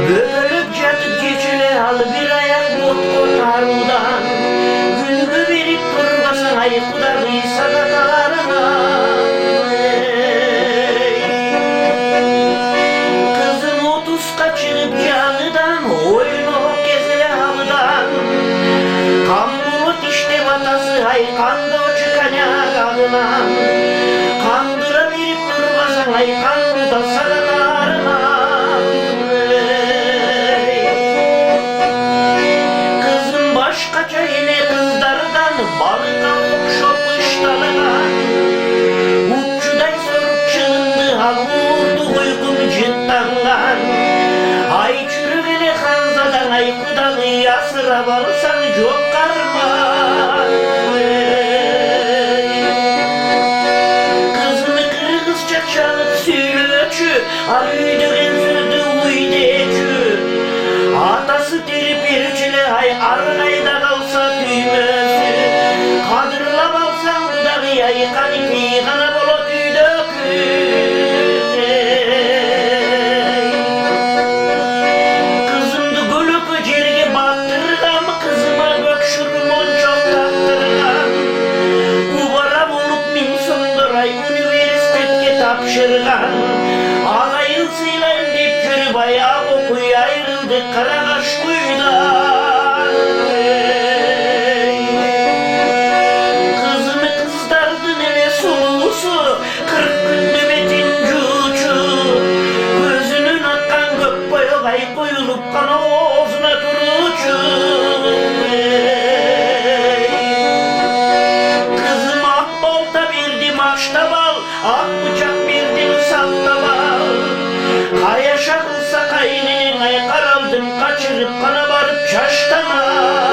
Böbürüp yatıp geçile al bir ayak mut kotarudan. Gülgü verip durmasın ay kudağı sadalarına. Kızım 30 kaçırıp canıdan, oyunu geze halıdan. Kan bulut işte vatası ay kanda çıkacak ağına. Kandıra verip durmasın ay kandıda sadalarına. Başkaca yine kızlardan balığa okşopuşlardan uççuday sorup çığındı hal vurdu uykum ciddandan. Ay çürügene kanzadan ay kudağı yasıra varsan çok karma. Kızını kırgızca çalıp söylöçü al üydüren sözü uydecü. Atası terip erçile ay argayda kalsa tüymesi. Kadırlap alsan dudağı ay kanipi kana bolo tüydökü. Kızımdı gülüp cerge battırgam, kızıma gökşürmon çok taktırgam. Ubara bulup min sondur ay üniversiteye tapşırgan. Ağayılsıyla dip körü bayağı okuy ayrıldık Karakaş kuyudan. Kızını kızdardı nene sulusu, 40 günde betin cucu. Gözünün akkan gök boyu ay koyulup kan ağzına durucu. Kızım ak balta verdim aşta bal, ak bıçak verdim salta bal. Kaya şakılsa kaynının ay karaldım kaçırıp kana varıp şaştama.